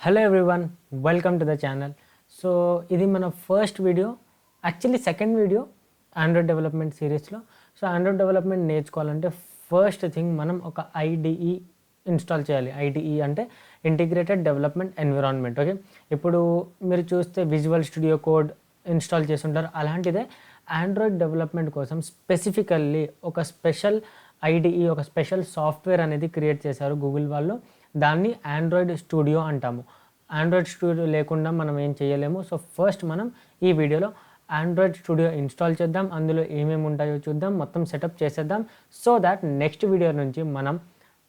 Hello everyone, welcome to the channel. So ఇది మన first video, actually second video Android development సిరీస్లో. So Android development నేర్చుకోవాలంటే first thing మనం ఒక IDE install చేయాలి. ఐడిఈ అంటే ఇంటిగ్రేటెడ్ డెవలప్మెంట్ ఎన్విరాన్మెంట్. ఓకే, ఇప్పుడు మీరు చూస్తే విజువల్ స్టూడియో కోడ్ ఇన్స్టాల్ చేసి ఉంటారు. అలాంటిదే ఆండ్రాయిడ్ డెవలప్మెంట్ కోసం స్పెసిఫికల్లీ ఒక స్పెషల్ ఐడిఈ, ఒక స్పెషల్ సాఫ్ట్వేర్ అనేది క్రియేట్ చేశారు గూగుల్ వాళ్ళు. దాన్ని ఆండ్రాయిడ్ స్టూడియో అంటాము. ఆండ్రాయిడ్ స్టూడియో లేకుండా మనం ఏం చేయలేము. సో ఫస్ట్ మనం ఈ వీడియోలో ఆండ్రాయిడ్ స్టూడియో ఇన్స్టాల్ చేద్దాం, అందులో ఏమేమి ఉంటాయో చూద్దాం, మొత్తం సెటప్ చేసేద్దాం. సో దాట్ నెక్స్ట్ వీడియో నుంచి మనం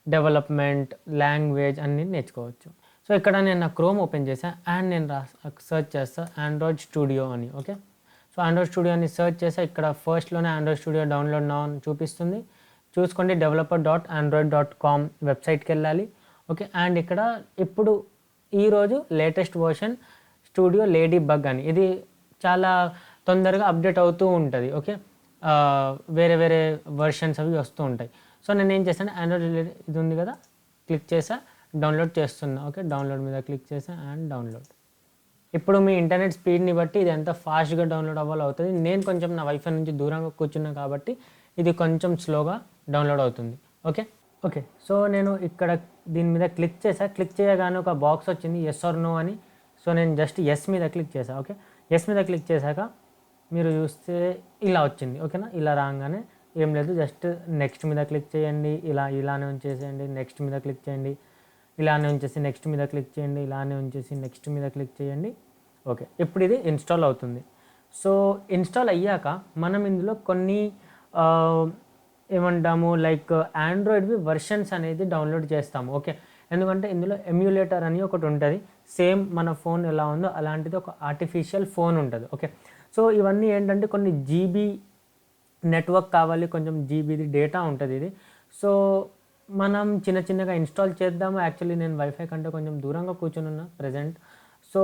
డెవలప్మెంట్, లాంగ్వేజ్ అన్నీ నేర్చుకోవచ్చు. సో ఇక్కడ నేను నా క్రోమ్ ఓపెన్ చేశాను అండ్ నేను సర్చ్ చేస్తాను ఆండ్రాయిడ్ స్టూడియో అని. ఓకే, సో ఆండ్రాయిడ్ స్టూడియో అని సర్చ్ చేస్తే ఇక్కడ ఫస్ట్లోనే ఆండ్రాయిడ్ స్టూడియో డౌన్లోడ్ నౌ అని చూపిస్తుంది. చూసుకోండి, developer.android.com వెబ్సైట్కి వెళ్ళాలి. ఓకే, అండ్ ఇక్కడ ఇప్పుడు ఈరోజు latest version studio lady bug అని, ఇది చాలా తొందరగా అప్డేట్ అవుతూ ఉంటుంది. ఓకే, వేరే వేరే వర్షన్స్ అవి వస్తూ ఉంటాయి. సో నేను ఏం చేశాను, ఆండ్రాయిడ్ ఇది ఉంది కదా, క్లిక్ చేసా, డౌన్లోడ్ చేస్తున్నా. ఓకే, డౌన్లోడ్ మీద క్లిక్ చేసా అండ్ డౌన్లోడ్. ఇప్పుడు మీ ఇంటర్నెట్ స్పీడ్ని బట్టి ఇది ఎంత ఫాస్ట్గా డౌన్లోడ్ అవ్వాలో అవుతుంది. నేను కొంచెం నా వైఫై నుంచి దూరంగా కూర్చున్నా కాబట్టి ఇది కొంచెం స్లోగా డౌన్లోడ్ అవుతుంది. ఓకే ఓకే సో నేను ఇక్కడ దీని మీద క్లిక్ చేసా. క్లిక్ చేయగానే ఒక బాక్స్ వచ్చింది, ఎస్ ఆర్ నో అని. సో నేను జస్ట్ ఎస్ మీద క్లిక్ చేసా. ఓకే, ఎస్ మీద క్లిక్ చేశాక మీరు చూస్తే ఇలా వచ్చింది. ఓకేనా, ఇలా రాగానే ఏం లేదు, జస్ట్ నెక్స్ట్ మీద క్లిక్ చేయండి, ఇలానే ఉంచేసేయండి. నెక్స్ట్ మీద క్లిక్ చేయండి, ఇలానే ఉంచేసి నెక్స్ట్ మీద క్లిక్ చేయండి, ఇలానే ఉంచేసి నెక్స్ట్ మీద క్లిక్ చేయండి. ఓకే, ఇప్పుడు ఇది ఇన్స్టాల్ అవుతుంది. సో ఇన్స్టాల్ అయ్యాక మనం ఇందులో కొన్ని ఏమంటాము, లైక్ ఆండ్రాయిడ్వి వర్షన్స్ అనేది డౌన్లోడ్ చేస్తాము. ఓకే, ఎందుకంటే ఇందులో ఎమ్యులేటర్ అని ఒకటి ఉంటుంది. సేమ్ మన ఫోన్ ఎలా ఉందో అలాంటిది ఒక ఆర్టిఫిషియల్ ఫోన్ ఉంటుంది. ఓకే, సో ఇవన్నీ ఏంటంటే కొన్ని జీబీ నెట్వర్క్ కావాలి, కొంచెం జీబీది డేటా ఉంటుంది ఇది. సో మనం చిన్న చిన్నగా ఇన్స్టాల్ చేద్దాము. యాక్చువల్లీ నేను వైఫై కంటే కొంచెం దూరంగా కూర్చొని ఉన్నా ప్రజెంట్. సో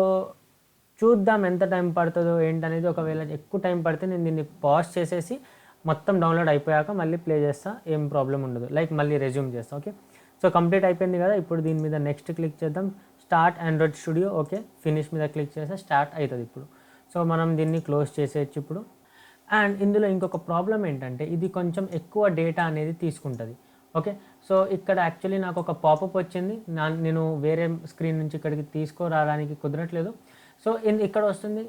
చూద్దాం ఎంత టైం పడుతుందో ఏంటనేది. ఒకవేళ ఎక్కువ టైం పడితే నేను దీన్ని పాజ్ చేసేసి మొత్తం డౌన్లోడ్ అయిపోయాక మళ్ళీ ప్లే చేస్తా, ఏం ప్రాబ్లం ఉండదు. లైక్ మళ్ళీ రెజ్యూమ్ చేస్తా. ఓకే, సో కంప్లీట్ అయిపోయింది కదా. ఇప్పుడు దీని మీద నెక్స్ట్ క్లిక్ చేద్దాం, start Android studio. Okay, finish మీద క్లిక్ చేస్తే స్టార్ట్ అవుతుంది ఇప్పుడు. సో మనం దీన్ని క్లోజ్ చేసేయచ్చు ఇప్పుడు. అండ్ ఇందులో ఇంకొక ప్రాబ్లం ఏంటంటే ఇది కొంచెం ఎక్కువ డేటా అనేది తీసుకుంటుంది. ఓకే, సో ఇక్కడ యాక్చువల్లీ నాకు ఒక పాపప్ వచ్చింది, నేను వేరే స్క్రీన్ నుంచి ఇక్కడికి తీసుకురావడానికి కుదరట్లేదు. సో ఇక్కడ వస్తుంది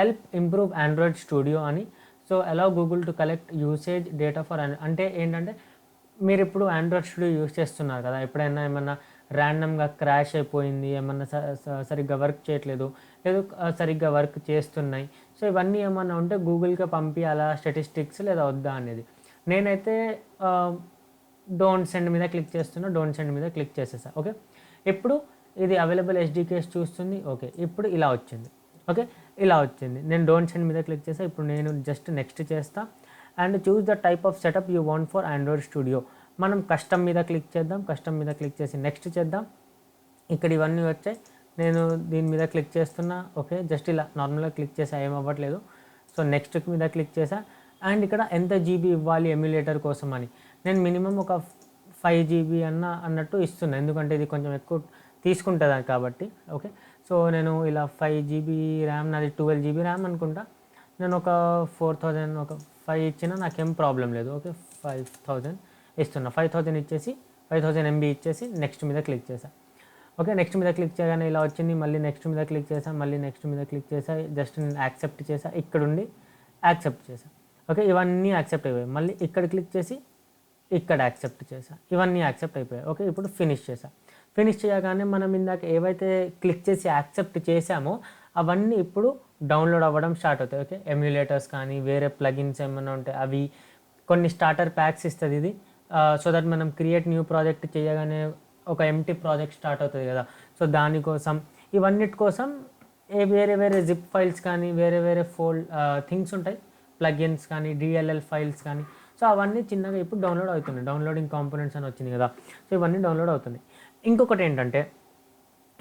హెల్ప్ ఇంప్రూవ్ ఆండ్రాయిడ్ స్టూడియో అని. So allow Google to collect usage data for అంటే ఏంటంటే మీరు ఇప్పుడు ఆండ్రాయిడ్ స్టూడియో యూస్ చేస్తున్నారు కదా, ఎప్పుడైనా ఏమన్నా ర్యాండమ్గా క్రాష్ అయిపోయింది, ఏమన్నా సరిగ్గా వర్క్ చేయట్లేదు, లేదు సరిగ్గా వర్క్ చేస్తున్నాయి. సో ఇవన్నీ ఏమన్నా ఉంటే గూగుల్కి పంపించాలా స్టాటిస్టిక్స్ లేదా వద్దా అనేది. నేనైతే డోంట్ సెండ్ మీద క్లిక్ చేస్తున్నా, డోంట్ సెండ్ మీద క్లిక్ చేసేసా. ఓకే, ఇప్పుడు ఇది అవైలబుల్ ఎస్డికేస్ చూస్తుంది. ఓకే, ఇప్పుడు ఇలా వచ్చింది. ఓకే, ఇలా వచ్చింది. నేను డోంట్ సెండ్ మీద క్లిక్ చేసా. ఇప్పుడు నేను జస్ట్ నెక్స్ట్ చేస్తా and choose the type of setup you want for Android studio. మనం కస్టమ్ మీద క్లిక్ చేద్దాం. కస్టమ్ మీద క్లిక్ చేసి నెక్స్ట్ చేద్దాం. ఇక్కడ ఇవన్నీ వచ్చాయి, నేను దీని మీద క్లిక్ చేస్తున్నా. ఓకే, జస్ట్ ఇలా నార్మల్గా క్లిక్ చేసా, ఏం అవ్వట్లేదు. సో నెక్స్ట్ మీద క్లిక్ చేసా అండ్ ఇక్కడ ఎంత జీబీ ఇవ్వాలి ఎమ్యులేటర్ కోసం అని నేను మినిమం ఒక 5 GB అన్నట్టు ఇస్తున్నా, ఎందుకంటే ఇది కొంచెం ఎక్కువ తీసుకుంటుంది కాబట్టి. ఓకే, సో నేను ఇలా 5 GB ర్యామ్, నాది 12 GB ర్యామ్ అనుకుంటా. నేను ఒక 4000 ఒక 5 ఇచ్చినా నాకేం ప్రాబ్లం లేదు. ఓకే, 5000 ఇస్తున్నా. 5000 ఇచ్చేసి 5000 MB ఇచ్చేసి నెక్స్ట్ మీద క్లిక్ చేసా. ఓకే, నెక్స్ట్ మీద క్లిక్ చేయగానే ఇలా వచ్చింది. మళ్ళీ నెక్స్ట్ మీద క్లిక్ చేసా, మళ్ళీ నెక్స్ట్ మీద క్లిక్ చేసా, జస్ట్ నేను యాక్సెప్ట్ చేసా, ఇక్కడుండి యాక్సెప్ట్ చేసా. ఓకే, ఇవన్నీ యాక్సెప్ట్ అయిపోయాయి. మళ్ళీ ఇక్కడ క్లిక్ చేసి ఇక్కడ యాక్సెప్ట్ చేసా, ఇవన్నీ యాక్సెప్ట్ అయిపోయాయి. ఓకే, ఇప్పుడు ఫినిష్ చేసా. ఫినిష్ చేయగానే మనం ఇందాక ఏవైతే క్లిక్ చేసి యాక్సెప్ట్ చేసామో అవన్నీ ఇప్పుడు డౌన్లోడ్ అవ్వడం స్టార్ట్ అవుతాయి. ఓకే, ఎమ్యులేటర్స్ కానీ వేరే ప్లగిన్స్ ఏమైనా ఉంటాయి, అవి కొన్ని స్టార్టర్ ప్యాక్స్ ఇస్తుంది ఇది. సో దట్ మనం క్రియేట్ న్యూ ప్రాజెక్ట్ చేయగానే ఒక ఎంటీ ప్రాజెక్ట్ స్టార్ట్ అవుతుంది కదా, సో దానికోసం ఇవన్నిటి కోసం వేరే వేరే జిప్ ఫైల్స్ కానీ వేరే వేరే థింగ్స్ ఉంటాయి, ప్లగిన్స్ కానీ డిఎల్ఎల్ ఫైల్స్ కానీ. సో అవన్నీ చిన్నగా ఇప్పుడు డౌన్లోడ్ అవుతున్నాయి. డౌన్లోడింగ్ కాంపోనెంట్స్ అని వచ్చింది కదా, సో ఇవన్నీ డౌన్లోడ్ అవుతున్నాయి. ఇంకొకటి ఏంటంటే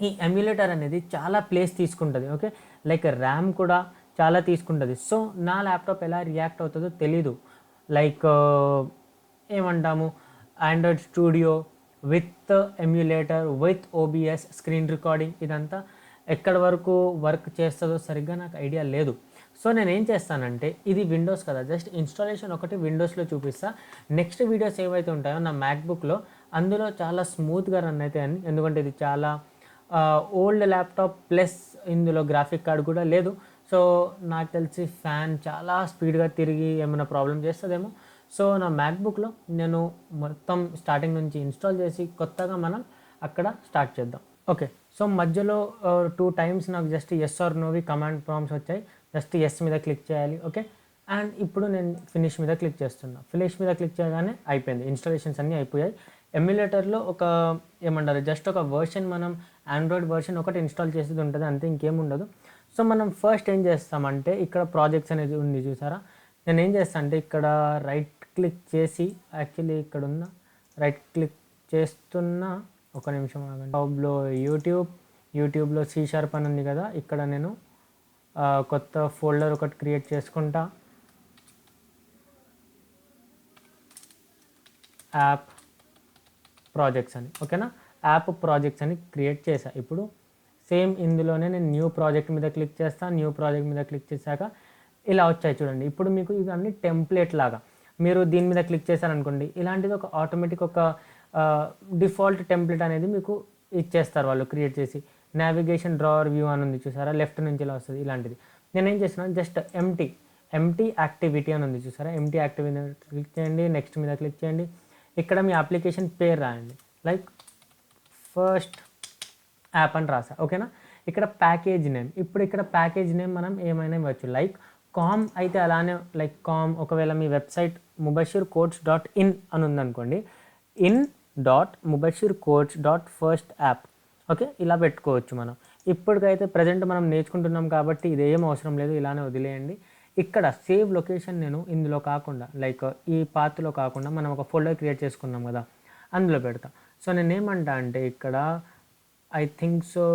ఈ ఎమ్యులేటర్ అనేది చాలా ప్లేస్ తీసుకుంటుంది. ఓకే, లైక్ ర్యామ్ కూడా చాలా తీసుకుంటుంది. సో నా ల్యాప్టాప్ ఎలా రియాక్ట్ అవుతుందో తెలీదు. లైక్ ఏమంటాము, Android studio with emulator, with OBS, screen recording, ఇదంతా ఎక్కడి వరకు వర్క్ చేస్తుందో సరిగ్గా నాకు ఐడియా లేదు. సో నేను ఏం చేస్తానంటే, ఇది విండోస్ కదా, జస్ట్ ఇన్స్టాలేషన్ ఒకటి విండోస్లో చూపిస్తా. నెక్స్ట్ వీడియోస్ ఏవైతే ఉంటాయో నా మ్యాక్బుక్లో, అందులో చాలా స్మూత్గా రన్ అవుతాయని, ఎందుకంటే ఇది చాలా ఓల్డ్ ల్యాప్టాప్ ప్లస్ ఇందులో గ్రాఫిక్ కార్డ్ కూడా లేదు. సో నాకు తెలిసి ఫ్యాన్ చాలా స్పీడ్గా తిరిగి ఏమైనా ప్రాబ్లం చేస్తుందేమో. సో నా మ్యాక్బుక్లో నేను మొత్తం స్టార్టింగ్ నుంచి ఇన్స్టాల్ చేసి కొత్తగా మనం అక్కడ స్టార్ట్ చేద్దాం. ఓకే, సో మధ్యలో 2 times నాకు జస్ట్ ఎస్ ఆర్ నోవి కమాండ్ ప్రాంప్ట్స్ వచ్చాయి. జస్ట్ ఎస్ మీద క్లిక్ చేయాలి. ఓకే, అండ్ ఇప్పుడు నేను ఫినిష్ మీద క్లిక్ చేస్తున్నా. ఫినిష్ మీద క్లిక్ చేయగానే అయిపోయింది, ఇన్స్టాలేషన్స్ అన్నీ అయిపోయాయి. ఎమ్యులేటర్లో ఒక ఏమంటారు, జస్ట్ ఒక వర్షన్, మనం ఆండ్రాయిడ్ వర్షన్ ఒకటి ఇన్స్టాల్ చేసేది ఉంటుంది అంతే, ఇంకేం ఉండదు. సో మనం ఫస్ట్ ఏం చేస్తామంటే, ఇక్కడ ప్రాజెక్ట్స్ అనేది ఉంది చూసారా, నేను ఏం చేస్తాను అంటే ఇక్కడ రైట్ క్లిక్ చేసి, యాక్చువల్లీ ఇక్కడ ఉన్న రైట్ క్లిక్ చేస్తున్న, ఒక నిమిషం ఆగండి. టాబ్లో యూట్యూబ్లో C# అని ఉంది కదా, ఇక్కడ నేను కొత్త ఫోల్డర్ ఒకటి క్రియేట్ చేసుకుంటా. యాప్ ప్రాజెక్ట్స్ అని, ఓకేనా, యాప్ ప్రాజెక్ట్స్ అని క్రియేట్ చేశా. ఇప్పుడు సేమ్ ఇందులోనే నేను న్యూ ప్రాజెక్ట్ మీద క్లిక్ చేస్తాను. న్యూ ప్రాజెక్ట్ మీద క్లిక్ చేశాక ఇలా వచ్చాయి చూడండి. ఇప్పుడు మీకు ఇవన్నీ టెంప్లెట్ లాగా, మీరు దీని మీద క్లిక్ చేశారనుకోండి, ఇలాంటిది ఒక ఆటోమేటిక్ ఒక డిఫాల్ట్ టెంప్లెట్ అనేది మీకు ఇచ్చేస్తారు వాళ్ళు క్రియేట్ చేసి. నావిగేషన్ డ్రావర్ వ్యూ అని ఉంది చూసారా, లెఫ్ట్ నుంచి ఇలా వస్తుంది, ఇలాంటిది. నేను ఏం చేస్తున్నాను, జస్ట్ ఎంటీ యాక్టివిటీ అని ఉంది చూసారా, ఎంటీ యాక్టివిటీ క్లిక్ చేయండి. నెక్స్ట్ మీద క్లిక్ చేయండి. ఇక్కడ మీ అప్లికేషన్ పేరు రాయండి, లైక్ ఫస్ట్ యాప్ అని రాసా, ఓకేనా. ఇక్కడ ప్యాకేజ్ నేమ్, ఇప్పుడు ఇక్కడ ప్యాకేజ్ నేమ్ మనం ఏమైనా ఇవ్వచ్చు, లైక్ కామ్ అయితే అలానే, లైక్ కామ్. ఒకవేళ మీ వెబ్సైట్ mubashircoach.in అని ఉందనుకోండి, in.mubashircoach.first-app, ఓకే, ఇలా పెట్టుకోవచ్చు మనం. ఇప్పటికైతే ప్రజెంట్ మనం నేర్చుకుంటున్నాం కాబట్టి ఇదేం అవసరం లేదు, ఇలానే వదిలేయండి. ఇక్కడ సేవ్ లొకేషన్ నేను ఇందులో కాకుండా, లైక్ ఈ పాత్లో కాకుండా, మనం ఒక ఫోల్డర్ క్రియేట్ చేసుకున్నాం కదా, అందులో పెడతా. సో నేను ఏమంటా అంటే, ఇక్కడ ఐ థింక్ సో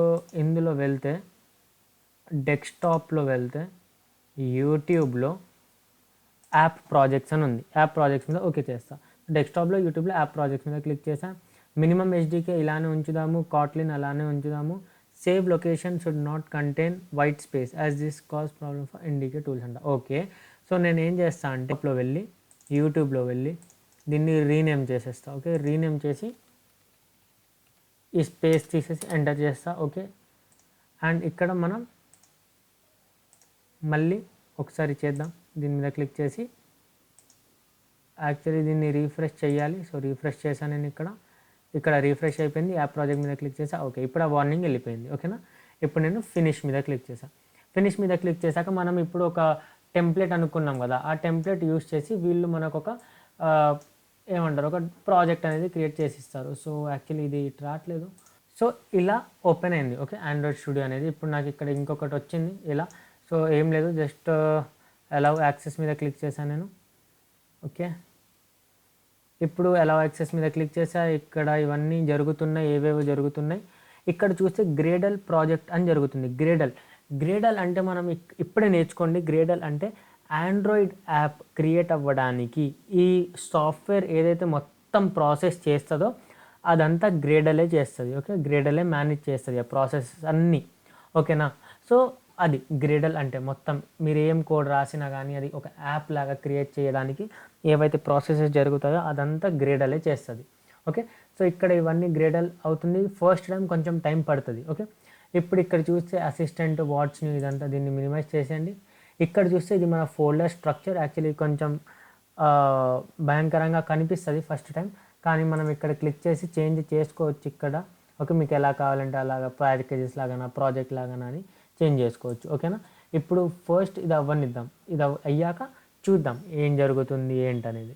ఇందులో వెళ్తే, డెస్క్టాప్లో వెళ్తే, యూట్యూబ్లో యాప్ ప్రాజెక్ట్స్ అని ఉంది, యాప్ ప్రాజెక్ట్స్ మీద ఓకే చేస్తా. డెస్క్టాప్లో యూట్యూబ్లో యాప్ ప్రాజెక్ట్స్ మీద క్లిక్ చేసా. మినిమం HDK ఇలానే ఉంచుదాము, కాట్లిన్ అలానే ఉంచుదాము. Save location should not contain white space as this cause problem for NDK tools అంట. ఓకే, సో నేను ఏం చేస్తా అంటే, యూట్యూబ్లో వెళ్ళి దీన్ని రీనేమ్ చేసేస్తా. ఓకే, రీనేమ్ చేసి ఈ స్పేస్ తీసేసి ఎంటర్ చేస్తా. ఓకే, అండ్ ఇక్కడ మనం మళ్ళీ ఒకసారి చేద్దాం. దీని మీద క్లిక్ చేసి, యాక్చువల్లీ దీన్ని రీఫ్రెష్ చేయాలి. సో రీఫ్రెష్ చేశాను నేను, ఇక్కడ రీఫ్రెష్ అయిపోయింది. యాప్ ప్రాజెక్ట్ మీద క్లిక్ చేసా. ఓకే, ఇప్పుడు ఆ వార్నింగ్ వెళ్ళిపోయింది, ఓకేనా. ఇప్పుడు నేను ఫినిష్ మీద క్లిక్ చేశాను. ఫినిష్ మీద క్లిక్ చేశాక మనం ఇప్పుడు ఒక టెంప్లెట్ అనుకున్నాం కదా, ఆ టెంప్లెట్ యూస్ చేసి వీళ్ళు మనకు ఒక ఏమంటారు, ఒక ప్రాజెక్ట్ అనేది క్రియేట్ చేసి ఇస్తారు. సో యాక్చువల్లీ ఇది రావట్లేదు. సో ఇలా ఓపెన్ అయింది, ఓకే, ఆండ్రాయిడ్ స్టూడియో అనేది. ఇప్పుడు నాకు ఇక్కడ ఇంకొకటి వచ్చింది ఇలా. సో ఏం లేదు, జస్ట్ అలౌ యాక్సెస్ మీద క్లిక్ చేశాను నేను. ఓకే, ఇప్పుడు అలౌ యాక్సెస్ మీద క్లిక్ చేసా. ఇక్కడ ఇవన్నీ జరుగుతున్నాయి, ఏవేవో జరుగుతున్నాయి. ఇక్కడ చూస్తే గ్రేడల్ ప్రాజెక్ట్ అని జరుగుతుంది. గ్రేడల్ అంటే మనం ఇప్పుడే నేర్చుకోండి. గ్రేడల్ అంటే ఆండ్రాయిడ్ యాప్ క్రియేట్ అవ్వడానికి ఈ సాఫ్ట్వేర్ ఏదైతే మొత్తం ప్రాసెస్ చేస్తుందో అదంతా గ్రేడలే చేస్తుంది. ఓకే, గ్రేడలే మేనేజ్ చేస్తుంది ఆ ప్రాసెస్ అన్నీ, ఓకేనా. సో అది గ్రేడల్ అంటే మొత్తం మీరు ఏం కోడ్ రాసినా కానీ అది ఒక యాప్ లాగా క్రియేట్ చేయడానికి ఏవైతే ప్రాసెసెస్ జరుగుతాయో అదంతా గ్రేడలే చేస్తుంది. ఓకే, సో ఇక్కడ ఇవన్నీ గ్రేడల్ అవుతుంది. ఫస్ట్ టైం కొంచెం టైం పడుతుంది. ఓకే, ఇప్పుడు ఇక్కడ చూస్తే అసిస్టెంట్, వాట్స్ న్యూ, ఇదంతా దీన్ని మినిమైజ్ చేసేయండి. ఇక్కడ చూస్తే ఇది మన ఫోల్డర్ స్ట్రక్చర్. యాక్చువల్లీ కొంచెం భయంకరంగా కనిపిస్తుంది ఫస్ట్ టైం, కానీ మనం ఇక్కడ క్లిక్ చేసి చేంజ్ చేసుకోవచ్చు ఇక్కడ. ఓకే, మీకు ఎలా కావాలంటే అలాగా, ప్యాకేజెస్ లాగానా, ప్రాజెక్ట్ లాగానా అని చేంజ్ చేసుకోవచ్చు, ఓకేనా. ఇప్పుడు ఫస్ట్ ఇది అవ్వనిద్దాం. ఇది అయ్యాక చూద్దాం ఏం జరుగుతుంది ఏంటనేది.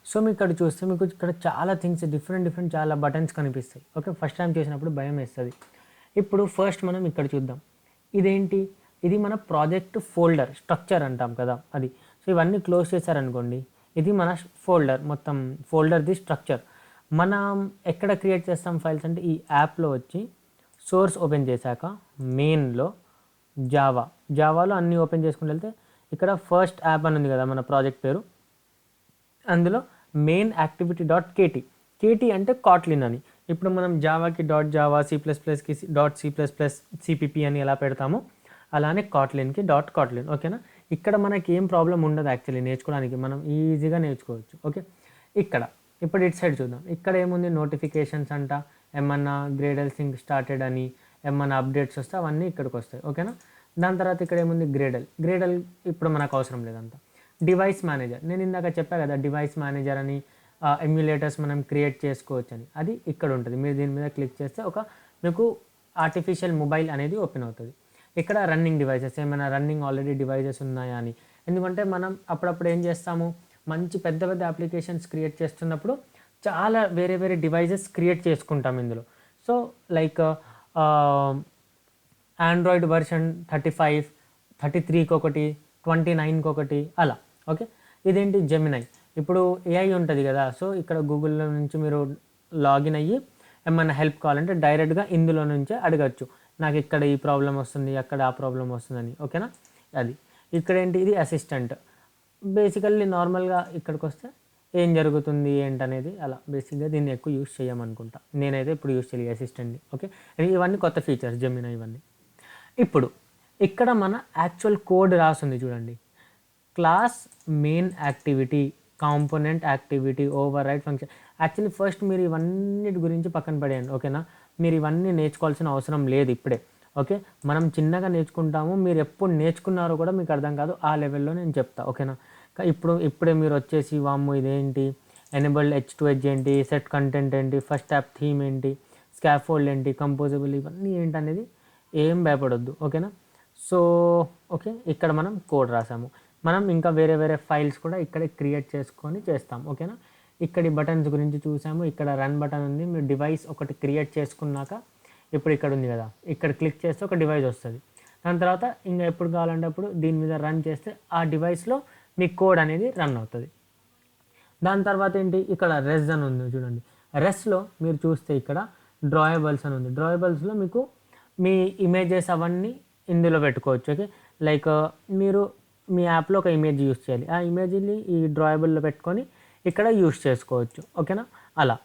సో మీకు ఇక్కడ చూస్తే మీకు ఇక్కడ చాలా థింగ్స్ డిఫరెంట్ చాలా బటన్స్ కనిపిస్తాయి. ఓకే, ఫస్ట్ టైం చేసినప్పుడు భయం వేస్తుంది. ఇప్పుడు ఫస్ట్ మనం ఇక్కడ చూద్దాం. ఇదేంటి, ఇది మన ప్రాజెక్ట్ ఫోల్డర్ స్ట్రక్చర్ అంటాం కదా అది. సో ఇవన్నీ క్లోజ్ చేశారనుకోండి, ఇది మన ఫోల్డర్, మొత్తం ఫోల్డర్ది స్ట్రక్చర్. మనం ఎక్కడ క్రియేట్ చేస్తాం ఫైల్స్ అంటే ఈ యాప్లో వచ్చి సోర్స్ ఓపెన్ చేశాక మెయిన్లో జావాలో అన్నీ ఓపెన్ చేసుకుని వెళ్తే ఇక్కడ ఫస్ట్ యాప్ అని ఉంది కదా మన ప్రాజెక్ట్ పేరు, అందులో main activity dot KT. KT అంటే కాట్లిన్ అని. ఇప్పుడు మనం జావాకి డాట్ జావా, C++కి డాట్ C++, CPP అని ఎలా పెడతామో అలానే కాట్లిన్కి డాట్ కాట్లిన్. ఓకేనా. ఇక్కడ మనకి ఏం ప్రాబ్లం ఉండదు యాక్చువల్లీ నేర్చుకోవడానికి, మనం ఈజీగా నేర్చుకోవచ్చు. ఓకే, ఇప్పుడు ఇటు సైడ్ చూద్దాం. ఇక్కడ ఏముంది, నోటిఫికేషన్స్ అంట, ఏమన్నా గ్రేడల్ సింక్ స్టార్టెడ్ అని, ఏమన్నా అప్డేట్స్ వస్తే అవన్నీ ఇక్కడికి వస్తాయి. ఓకేనా. దాని తర్వాత ఇక్కడ ఏముంది, గ్రేడల్ ఇప్పుడు మనకు అవసరం లేదంతా. డివైస్ మేనేజర్, నేను ఇందాక చెప్పా కదా డివైస్ మేనేజర్ అని, ఎమ్యులేటర్స్ మనం క్రియేట్ చేసుకోవచ్చు అని, అది ఇక్కడ ఉంటుంది. మీరు దీని మీద క్లిక్ చేస్తే మీకు ఆర్టిఫిషియల్ మొబైల్ అనేది ఓపెన్ అవుతుంది. ఇక్కడ రన్నింగ్ డివైసెస్, ఏమైనా రన్నింగ్ ఆల్రెడీ డివైసెస్ ఉన్నాయా అని. ఎందుకంటే మనం అప్పుడప్పుడు ఏం చేస్తాము, మంచి పెద్ద పెద్ద అప్లికేషన్స్ క్రియేట్ చేస్తున్నప్పుడు చాలా వేరే వేరే డివైసెస్ క్రియేట్ చేసుకుంటాం ఇందులో. సో లైక్ ఆండ్రాయిడ్ వర్షన్ 35, 33కి ఒకటి, 29కి ఒకటి అలా. ఓకే, ఇదేంటి జెమినై. ఇప్పుడు AI ఉంటుంది కదా, సో ఇక్కడ గూగుల్లో నుంచి మీరు లాగిన్ అయ్యి ఏమన్నా హెల్ప్ కావాలంటే డైరెక్ట్గా ఇందులో నుంచే అడగచ్చు, నాకు ఇక్కడ ఈ ప్రాబ్లం వస్తుంది, అక్కడ ఆ ప్రాబ్లం వస్తుందని. ఓకేనా. అది ఇక్కడ ఏంటి, ఇది అసిస్టెంట్. బేసికల్లీ నార్మల్గా ఇక్కడికి వస్తే ఏం జరుగుతుంది ఏంటనేది అలా. బేసిక్గా దీన్ని ఎక్కువ యూస్ చేయమనుకుంటా, నేనైతే ఇప్పుడు యూస్ చేయాలి అసిస్టెంట్ని. ఓకే, ఇవన్నీ కొత్త ఫీచర్స్ జెమినా ఇవన్నీ. ఇప్పుడు ఇక్కడ మన యాక్చువల్ కోడ్ రాస్తుంది చూడండి. Class main activity, component activity, override function. Actually first మీరు ఇవన్నిటి గురించి పక్కన పడేయండి. ఓకేనా, మీరు ఇవన్నీ నేర్చుకోవాల్సిన అవసరం లేదు ఇప్పుడే. ఓకే, మనం చిన్నగా నేర్చుకుంటాము, మీరు ఎప్పుడు నేర్చుకున్నారో కూడా మీకు అర్థం కాదు, ఆ లెవెల్లో నేను చెప్తా. ఓకేనా. ఇప్పుడే మీరు వచ్చేసి వామ్మో ఇదేంటి, ఎనేబుల్డ్ H2H ఏంటి, సెట్ కంటెంట్ ఏంటి, ఫస్ట్ యాప్ థీమ్ ఏంటి, స్కాఫోల్డ్ ఏంటి, కంపోజబుల్, ఇవన్నీ ఏంటనేది ఏం భయపడొద్దు. ఓకేనా. సో ఓకే, ఇక్కడ మనం కోడ్ రాసాము. మనం ఇంకా వేరే వేరే ఫైల్స్ కూడా ఇక్కడే క్రియేట్ చేసుకొని చేస్తాం. ఓకేనా. ఇక్కడి బటన్స్ గురించి చూసాము. ఇక్కడ రన్ బటన్ ఉంది. మీరు డివైస్ ఒకటి క్రియేట్ చేసుకున్నాక ఇప్పుడు ఇక్కడ ఉంది కదా, ఇక్కడ క్లిక్ చేస్తే ఒక డివైస్ వస్తుంది. దాని తర్వాత ఇంకా ఎప్పుడు కావాలంటే అప్పుడు దీని మీద రన్ చేస్తే ఆ డివైస్లో మీ కోడ్ అనేది రన్ అవుతుంది. దాని తర్వాత ఏంటి, ఇక్కడ రెస్ అని ఉంది చూడండి. రెస్లో మీరు చూస్తే ఇక్కడ డ్రాయబుల్స్ అని ఉంది. డ్రాయబుల్స్లో మీకు మీ ఇమేజెస్ అవన్నీ ఇందులో పెట్టుకోవచ్చు. ఓకే, లైక్ మీరు మీ యాప్లో ఒక ఇమేజ్ యూస్ చేయాలి, ఆ ఇమేజ్ని ఈ డ్రాయబుల్లో పెట్టుకొని ఇక్కడ యూస్ చేసుకోవచ్చు. ఓకేనా, అలా.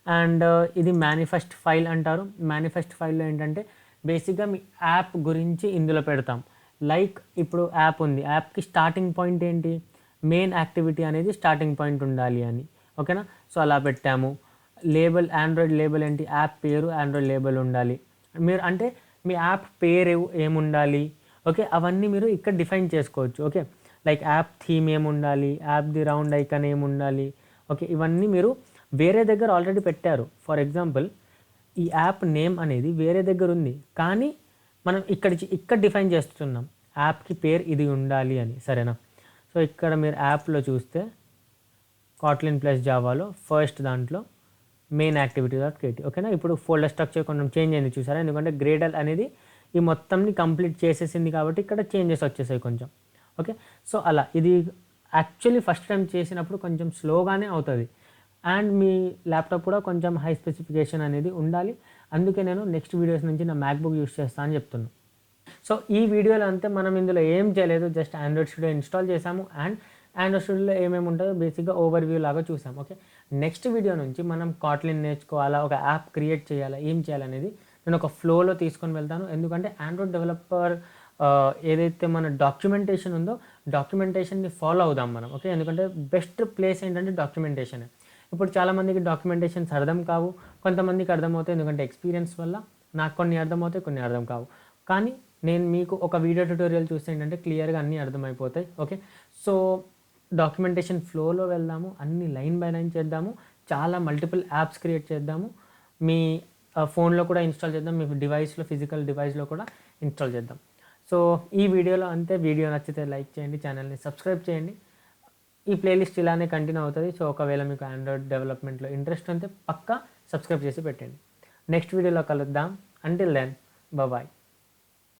అండ్ ఇది మేనిఫెస్ట్ ఫైల్ అంటారు. మేనిఫెస్ట్ ఫైల్లో ఏంటంటే బేసిక్గా మీ యాప్ గురించి ఇందులో పెడతాం. లైక్ ఇప్పుడు యాప్ ఉంది, యాప్కి స్టార్టింగ్ పాయింట్ ఏంటి, మెయిన్ యాక్టివిటీ అనేది స్టార్టింగ్ పాయింట్ ఉండాలి అని. ఓకేనా, సో అలా పెట్టాము. లేబుల్, ఆండ్రాయిడ్ లేబుల్ ఏంటి, యాప్ పేరు ఆండ్రాయిడ్ లేబుల్ ఉండాలి. మీరు అంటే మీ యాప్ పేరు ఏముండాలి, ఓకే, అవన్నీ మీరు ఇక్కడ డిఫైన్ చేసుకోవచ్చు. ఓకే, లైక్ యాప్ థీమ్ ఏముండాలి, యాప్ది రౌండ్ ఐకాన్ ఏముండాలి. ఓకే, ఇవన్నీ మీరు వేరే దగ్గర ఆల్రెడీ పెట్టారు. ఫర్ ఎగ్జాంపుల్ ఈ యాప్ నేమ్ అనేది వేరే దగ్గర ఉంది, కానీ మనం ఇక్కడ డిఫైన్ చేస్తున్నాం యాప్కి పేరు ఇది ఉండాలి అని. సరేనా. సో ఇక్కడ మీరు యాప్లో చూస్తే కాట్లిన్ ప్లస్ జావాలో ఫస్ట్ దాంట్లో మెయిన్ యాక్టివిటీ డాట్ కేటీ. ఓకేనా. ఇప్పుడు ఫోల్డర్ స్ట్రక్చర్ కొంచెం చేంజ్ అయింది చూసారా, ఎందుకంటే గ్రేడల్ అనేది ఈ మొత్తంని కంప్లీట్ చేసేసింది కాబట్టి ఇక్కడ చేంజెస్ వచ్చేసాయి కొంచెం. ఓకే, సో అలా. ఇది యాక్చువల్లీ ఫస్ట్ టైం చేసినప్పుడు కొంచెం స్లోగానే అవుతుంది, అండ్ మీ ల్యాప్టాప్ కూడా కొంచెం హై స్పెసిఫికేషన్ అనేది ఉండాలి. అందుకే నేను నెక్స్ట్ వీడియోస్ నుంచి నా మ్యాక్బుక్ యూస్ చేస్తాను అని చెప్తున్నాను. సో ఈ వీడియోలో అంతే, మనం ఇందులో ఏం చేయలేదు, జస్ట్ ఆండ్రాయిడ్ స్టూడియో ఇన్స్టాల్ చేసాము అండ్ ఆండ్రాయిడ్ స్టూడియోలో ఏమేమి ఉంటుందో బేసిక్గా ఓవర్వ్యూ లాగా చూసాం. ఓకే, నెక్స్ట్ వీడియో నుంచి మనం కాట్లిన్ నేర్చుకోవాలా, ఒక యాప్ క్రియేట్ చేయాలా, ఏం చేయాలనేది నేను ఒక ఫ్లోలో తీసుకొని వెళ్తాను. ఎందుకంటే ఆండ్రాయిడ్ డెవలపర్ ఏదైతే మన డాక్యుమెంటేషన్ ఉందో డాక్యుమెంటేషన్ని ఫాలో అవుదాం మనం. ఓకే, ఎందుకంటే బెస్ట్ ప్లేస్ ఏంటంటే డాక్యుమెంటేషన్. ఇప్పుడు చాలామందికి డాక్యుమెంటేషన్స్ అర్థం కావు, కొంతమందికి అర్థమవుతాయి, ఎందుకంటే ఎక్స్పీరియన్స్ వల్ల నాకు కొన్ని అర్థమవుతాయి, కొన్ని అర్థం కావు. కానీ నేను మీకు ఒక వీడియో ట్యుటోరియల్ చూస్తే ఏంటంటే క్లియర్గా అన్నీ అర్థమైపోతాయి. ఓకే, సో డాక్యుమెంటేషన్ ఫ్లోలో వెళ్దాము, అన్ని లైన్ బై లైన్ చేద్దాము, చాలా మల్టిపుల్ యాప్స్ క్రియేట్ చేద్దాము, మీ ఫోన్లో కూడా ఇన్స్టాల్ చేద్దాం, మీ డివైస్లో, ఫిజికల్ డివైస్లో కూడా ఇన్స్టాల్ చేద్దాం. సో ఈ వీడియోలో అంతే. వీడియో నచ్చితే లైక్ చేయండి, ఛానల్ని సబ్స్క్రైబ్ చేయండి. ఈ ప్లేలిస్ట్ ఇలానే కంటిన్యూ అవుతుంది. సో ఒకవేళ మీకు ఆండ్రాయిడ్ డెవలప్మెంట్లో ఇంట్రెస్ట్ ఉంటే పక్కా సబ్స్క్రైబ్ చేసి పెట్టండి. నెక్స్ట్ వీడియోలో కలుద్దాం. Until then bye.